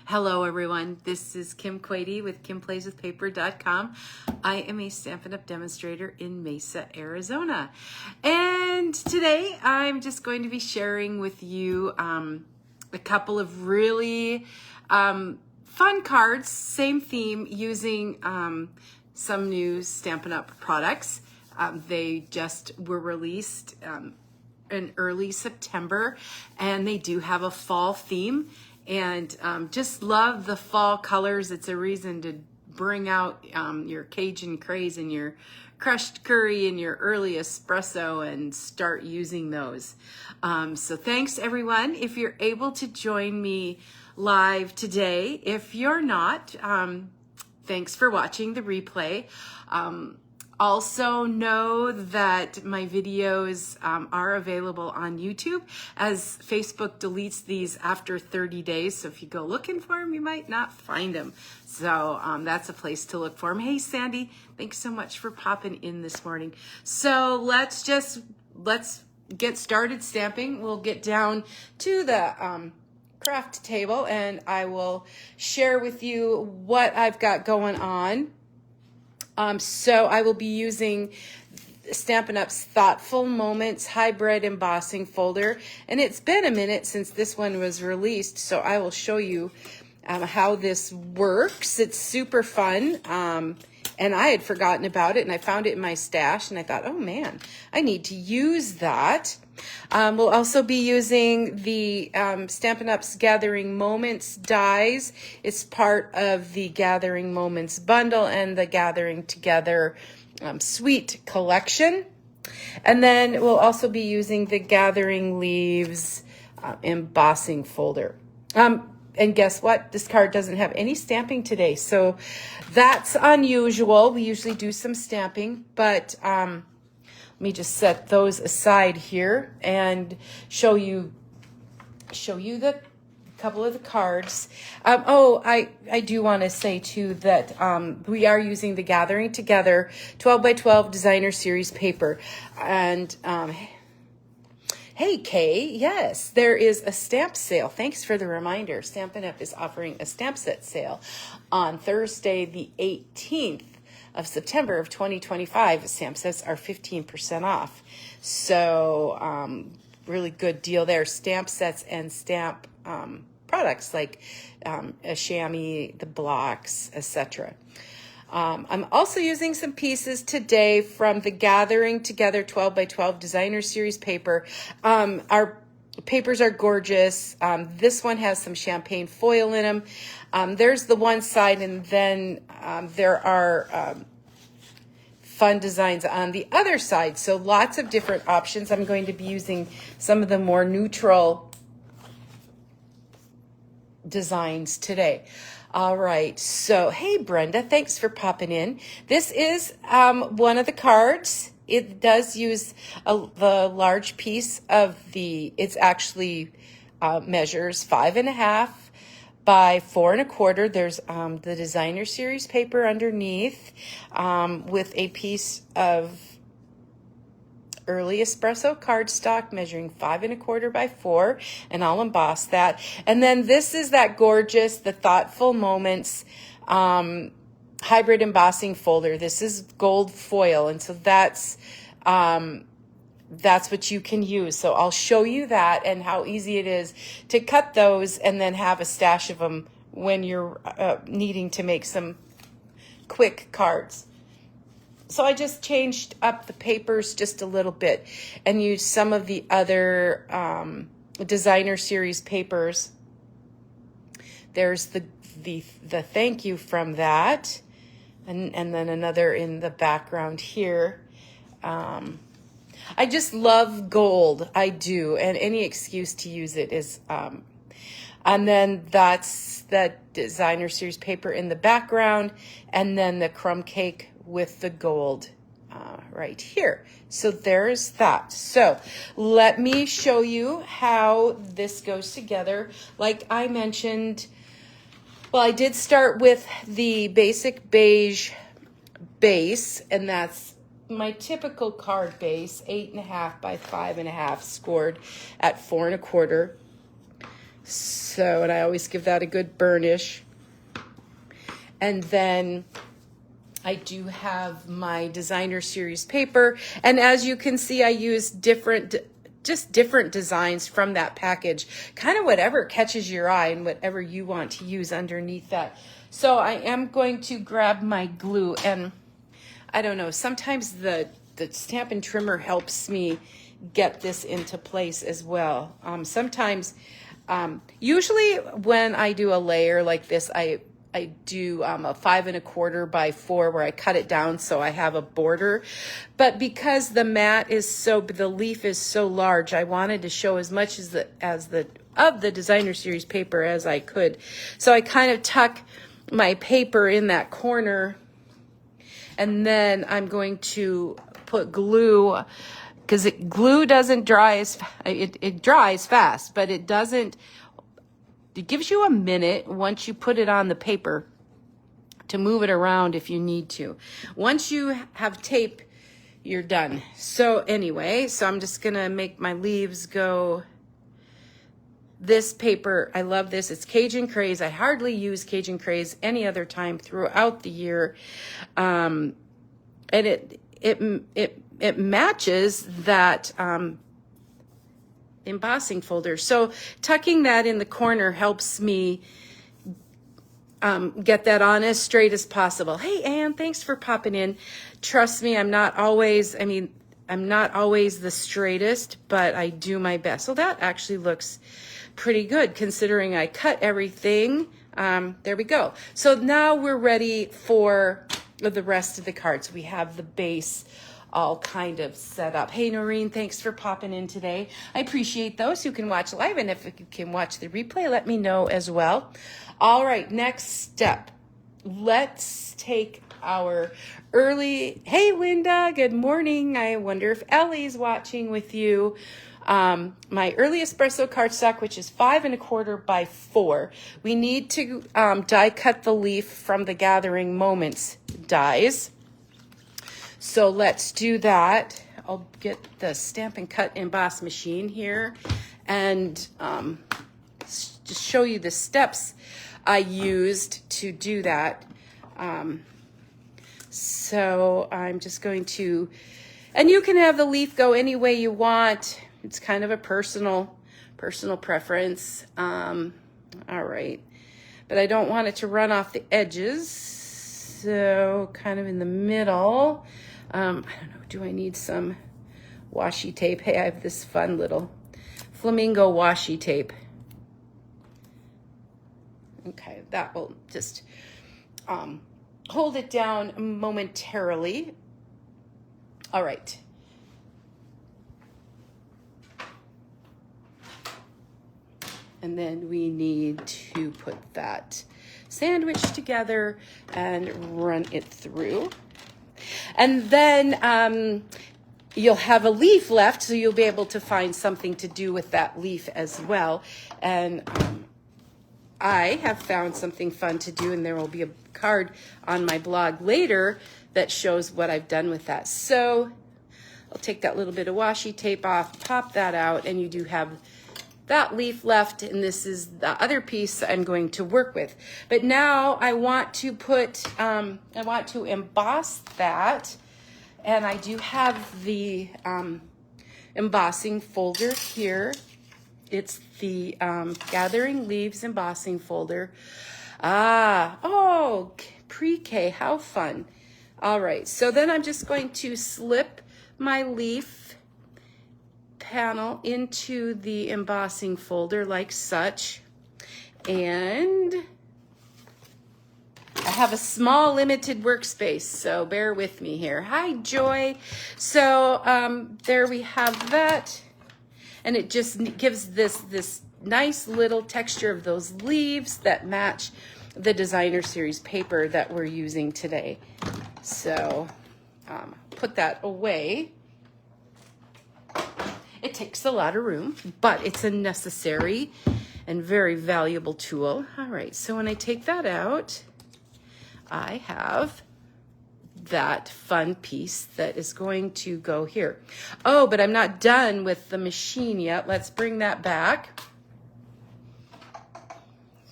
Hello everyone, this is Kim Quady with KimPlaysWithPaper.com. I am a Stampin' Up! Demonstrator in Mesa, Arizona. And today I'm just going to be sharing with you a couple of really fun cards, same theme, using some new Stampin' Up! Products. They just were released in early September, and they do have a fall theme. And just love the fall colors. It's a reason to bring out your Cajun craze and your crushed curry and your early espresso and start using those. So thanks everyone. If you're able to join me live today, if you're not, thanks for watching the replay. Also know that my videos are available on YouTube, as Facebook deletes these after 30 days. So if you go looking for them, you might not find them. So that's a place to look for them. Hey, Sandy, thanks so much for popping in this morning. So let's get started stamping. We'll get down to the craft table and I will share with you what I've got going on. So I will be using Stampin' Up's Thoughtful Moments Hybrid Embossing Folder. And it's been a minute since this one was released, so I will show you how this works. It's super fun. And I had forgotten about it, and I found it in my stash, and I thought, oh man, I need to use that. We'll also be using the Stampin' Up's Gathering Moments dies. It's part of the Gathering Moments bundle and the Gathering Together Suite collection. And then we'll also be using the Gathering Leaves embossing folder. And guess what? This card doesn't have any stamping today, so that's unusual. We usually do some stamping, but let me just set those aside here and show you the couple of the cards. I do want to say too that we are using the Gathering Together 12 by 12 designer series paper, and hey, Kay, yes, there is a stamp sale. Thanks for the reminder. Stampin' Up! Is offering a stamp set sale on Thursday, the 18th of September of 2025. Stamp sets are 15% off. So really good deal there. Stamp sets and stamp products like a chamois, the blocks, etc. I'm also using some pieces today from the Gathering Together 12 by 12 designer series paper. Our papers are gorgeous. This one has some champagne foil in them. There's the one side, and then there are fun designs on the other side. So lots of different options. I'm going to be using some of the more neutral designs today. All right, so hey Brenda, thanks for popping in. This is one of the cards. It does use the large piece of it's actually measures 5.5 by 4 1/4. There's the designer series paper underneath with a piece of early espresso cardstock measuring 5 1/4 by 4, and I'll emboss that. And then this is that gorgeous, the Thoughtful Moments hybrid embossing folder. This is gold foil, and so that's what you can use. So I'll show you that and how easy it is to cut those and then have a stash of them when you're needing to make some quick cards. So I just changed up the papers just a little bit and used some of the other designer series papers. There's the thank you from that, and then another in the background here. I just love gold. I do, and any excuse to use it is. And then that's that designer series paper in the background, and then the crumb cake with the gold right here. So there's that. So let me show you how this goes together. Like I mentioned, well, I did start with the basic beige base, and that's my typical card base, 8.5 by 5.5, scored at 4 1/4. So, and I always give that a good burnish. And then I do have my designer series paper. And as you can see, I use different designs from that package, kind of whatever catches your eye and whatever you want to use underneath that. So I am going to grab my glue, and I don't know, sometimes the Stampin' trimmer helps me get this into place as well. Usually when I do a layer like this, I do a 5 1/4 by 4 where I cut it down so I have a border. But because the the leaf is so large, I wanted to show as much of the designer series paper as I could. So I kind of tuck my paper in that corner, and then I'm going to put glue, because glue doesn't dry it dries fast, but it gives you a minute once you put it on the paper to move it around if you need to. Once you have tape, you're done. So anyway, so I'm just gonna make my leaves go. This paper, I love this. It's Cajun Craze. I hardly use Cajun Craze any other time throughout the year. And it matches that embossing folder. So tucking that in the corner helps me get that on as straight as possible. Hey, Anne, thanks for popping in. Trust me, I'm not always the straightest, but I do my best. So that actually looks pretty good considering I cut everything. There we go. So now we're ready for the rest of the cards. We have the base all kind of set up. Hey, Noreen, thanks for popping in today. I appreciate those who can watch live, and if you can watch the replay, let me know as well. All right, next step. Let's take our hey, Linda, good morning. I wonder if Ellie's watching with you. My early espresso cardstock, which is 5 1/4 by 4. We need to die cut the leaf from the Gathering Moments dies. So let's do that. I'll get the Stampin' Cut Emboss machine here and just show you the steps I used to do that. So I'm just going to, and you can have the leaf go any way you want. It's kind of a personal preference. All right, but I don't want it to run off the edges. So kind of in the middle. I don't know, do I need some washi tape? Hey, I have this fun little flamingo washi tape. Okay, that will just hold it down momentarily. All right. And then we need to put that sandwich together and run it through. And then you'll have a leaf left, so you'll be able to find something to do with that leaf as well. And I have found something fun to do, and there will be a card on my blog later that shows what I've done with that. So I'll take that little bit of washi tape off, pop that out, and you do have that leaf left, and this is the other piece I'm going to work with. But now I want to emboss that, and I do have the embossing folder here. It's the Gathering Leaves embossing folder. Pre-K, how fun. All right, so then I'm just going to slip my leaf panel into the embossing folder like such, and I have a small limited workspace, so bear with me here. Hi, Joy. So there we have that, and it just gives this nice little texture of those leaves that match the designer series paper that we're using today. So put that away. It takes a lot of room, but it's a necessary and very valuable tool. All right, so when I take that out, I have that fun piece that is going to go here. Oh, but I'm not done with the machine yet. Let's bring that back.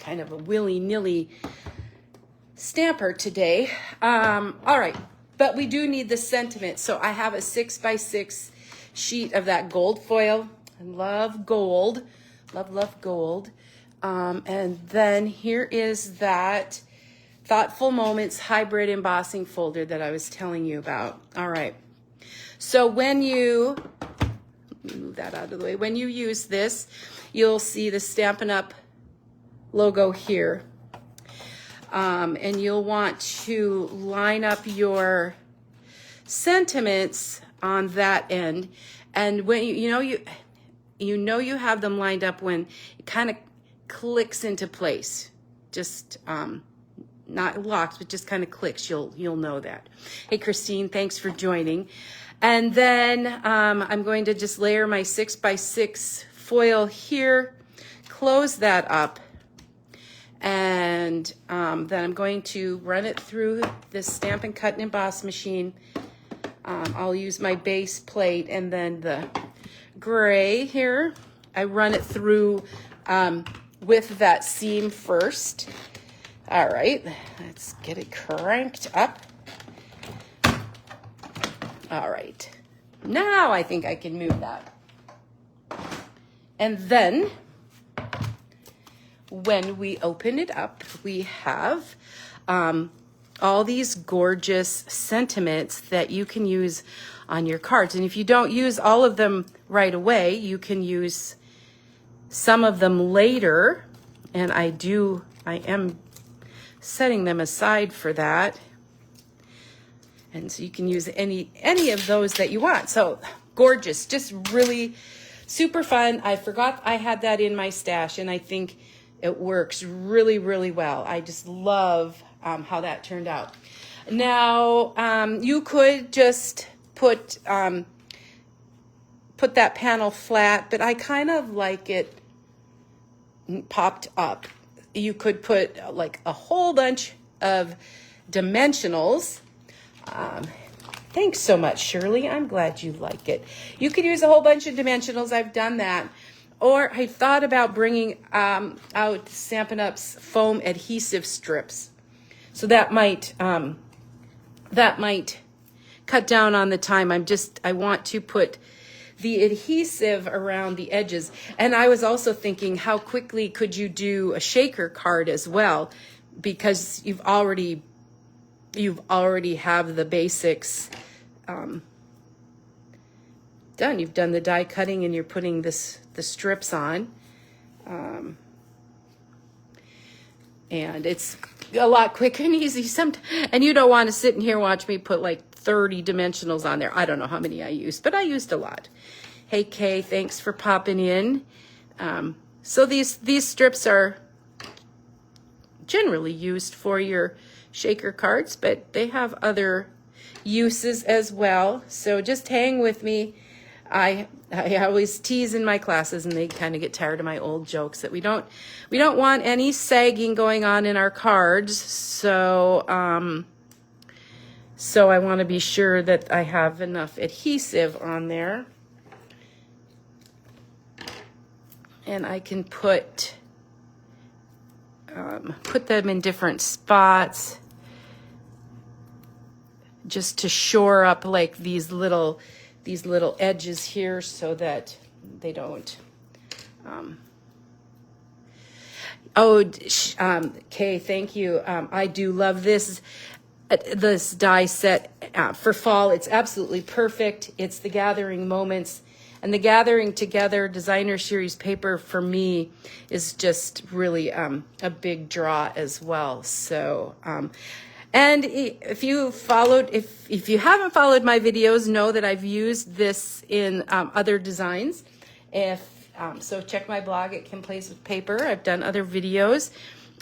kind of a willy-nilly stamper today. All right, but we do need the sentiment. So I have a 6x6 sheet of that gold foil. I love gold, love gold. And then here is that Thoughtful Moments hybrid embossing folder that I was telling you about. All right. So when you, let me move that out of the way. When you use this, you'll see the Stampin' Up! Logo here. And you'll want to line up your sentiments on that end. And when you know you have them lined up when it kind of clicks into place. Just not locked, but just kind of clicks. You'll know that. Hey, Christine, thanks for joining. And then I'm going to just layer my 6x6 foil here, close that up, and then I'm going to run it through this Stampin' Cut and Emboss machine. I'll use my base plate and then the gray here. I run it through with that seam first. All right, let's get it cranked up. All right, now I think I can move that. And then when we open it up, we have all these gorgeous sentiments that you can use on your cards. And if you don't use all of them right away, you can use some of them later. And I am setting them aside for that. And so you can use any of those that you want. So gorgeous, just really super fun. I forgot I had that in my stash, and I think it works really, really well. I just love how that turned out. Now, you could just put that panel flat, but I kind of like it popped up. You could put like a whole bunch of dimensionals. Thanks so much, Shirley. I'm glad you like it. You could use a whole bunch of dimensionals. I've done that. Or I thought about bringing out Stampin' Up's foam adhesive strips. So that might cut down on the time. I want to put the adhesive around the edges. And I was also thinking, how quickly could you do a shaker card as well? Because you've already have the basics done. You've done the die cutting and you're putting the strips on. And it's a lot quick and easy. And you don't want to sit in here and watch me put like 30 dimensionals on there. I don't know how many I used, but I used a lot. Hey, Kay, thanks for popping in. So these strips are generally used for your shaker cards, but they have other uses as well. So just hang with me. I always tease in my classes, and they kind of get tired of my old jokes that we don't want any sagging going on in our cards. So I want to be sure that I have enough adhesive on there, and I can put them in different spots just to shore up like these little edges here so that they don't Kay, thank you. I do love this die set for fall. It's absolutely perfect. It's the Gathering Moments, and the Gathering Together Designer Series paper for me is just really a big draw as well. So and if you haven't followed my videos, know that I've used this in other designs. So check my blog at Kim Plays with Paper. I've done other videos.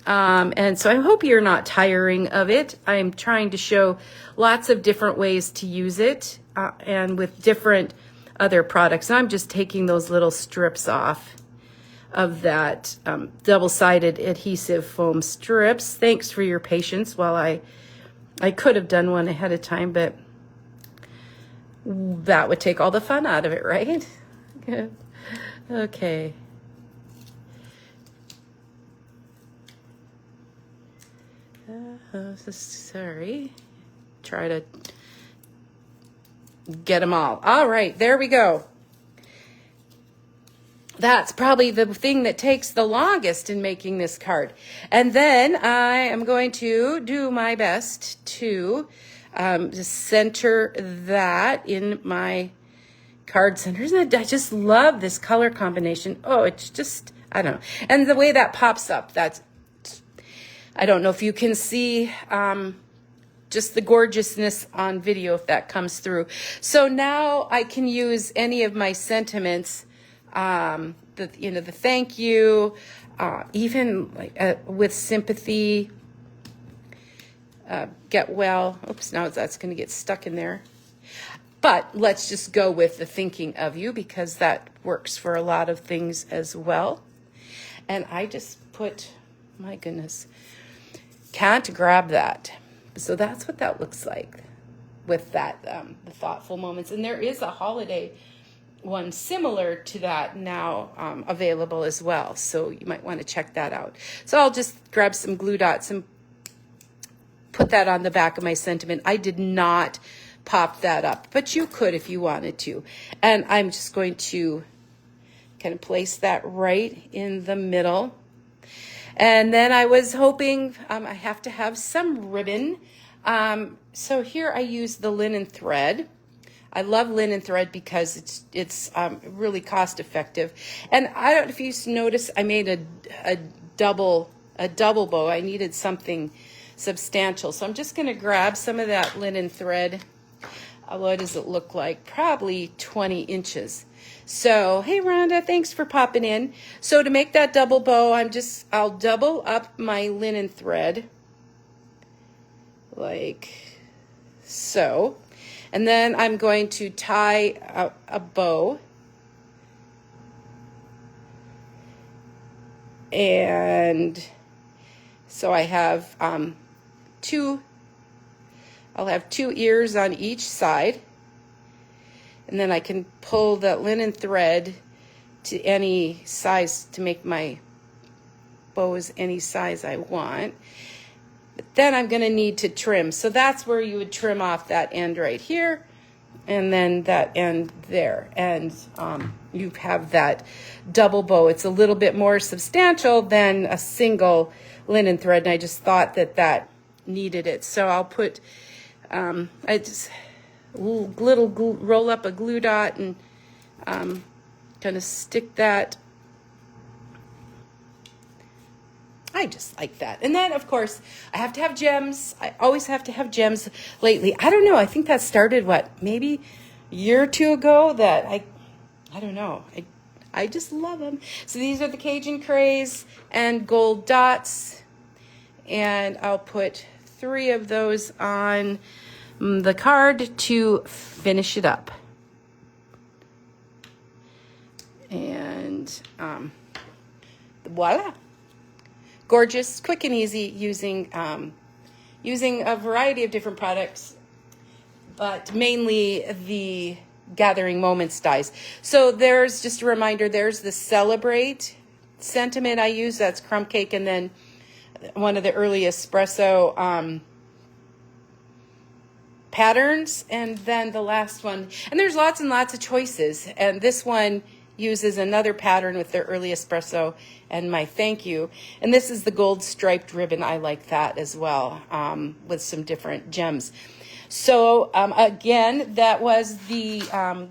And so I hope you're not tiring of it. I'm trying to show lots of different ways to use it and with different other products. And I'm just taking those little strips off of that double-sided adhesive foam strips. Thanks for your patience while I could have done one ahead of time, but that would take all the fun out of it, right? Okay. Sorry. Try to get them all. All right, there we go. That's probably the thing that takes the longest in making this card. And then I am going to do my best to just center that in my card center. Isn't it? I just love this color combination. Oh, it's just, I don't know. And the way that pops up, that's, I don't know if you can see just the gorgeousness on video if that comes through. So now I can use any of my sentiments, the thank you, even like with sympathy, get well. Oops, now that's going to get stuck in there. But let's just go with the thinking of you because that works for a lot of things as well. And I just put, my goodness, can't grab that. So that's what that looks like with that, the thoughtful moments. And there is a holiday one similar to that now available as well. So you might want to check that out. So I'll just grab some glue dots and put that on the back of my sentiment. I did not pop that up, but you could if you wanted to. And I'm just going to kind of place that right in the middle. And then I was hoping I have to have some ribbon. So here I use the linen thread. I love linen thread because it's really cost effective. And I don't know if you notice, I made a double bow. I needed something substantial. So I'm just going to grab some of that linen thread. What does it look like? Probably 20 inches. So, hey Rhonda, thanks for popping in. So to make that double bow, I'll double up my linen thread like so. And then I'm going to tie a bow. And so I have I'll have 2 ears on each side. And then I can pull that linen thread to any size to make my bows any size I want. But then I'm going to need to trim. So that's where you would trim off that end right here and then that end there. And you have that double bow. It's a little bit more substantial than a single linen thread. And I just thought that needed it. So I'll put, roll up a glue dot and kind of stick that. I just like that. And then, of course, I have to have gems. I always have to have gems lately. I don't know. I think that started, maybe a year or two ago that I don't know. I just love them. So these are the Cajun Craze and gold dots. And I'll put 3 of those on the card to finish it up. And voila. Gorgeous, quick and easy using a variety of different products, but mainly the Gathering Moments dies. So there's just a reminder, there's the Celebrate sentiment I use, that's crumb cake, and then one of the early espresso patterns, and then the last one. And there's lots and lots of choices, and this one uses another pattern with their early espresso and my thank you. And this is the gold striped ribbon. I like that as well, with some different gems. So again, that was the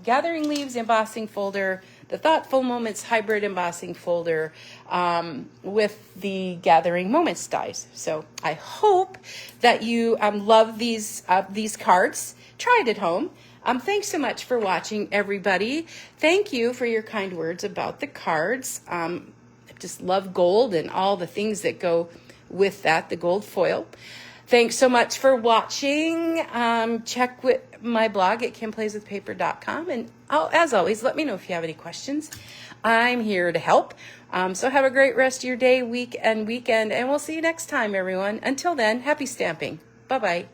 Gathering Leaves embossing folder, the Thoughtful Moments hybrid embossing folder with the Gathering Moments dies. So I hope that you love these cards. Try it at home. Thanks so much for watching, everybody. Thank you for your kind words about the cards. I just love gold and all the things that go with that, the gold foil. Thanks so much for watching. Check with my blog at kimplayswithpaper.com. And as always, let me know if you have any questions. I'm here to help. So have a great rest of your day, week, and weekend. And we'll see you next time, everyone. Until then, happy stamping. Bye-bye.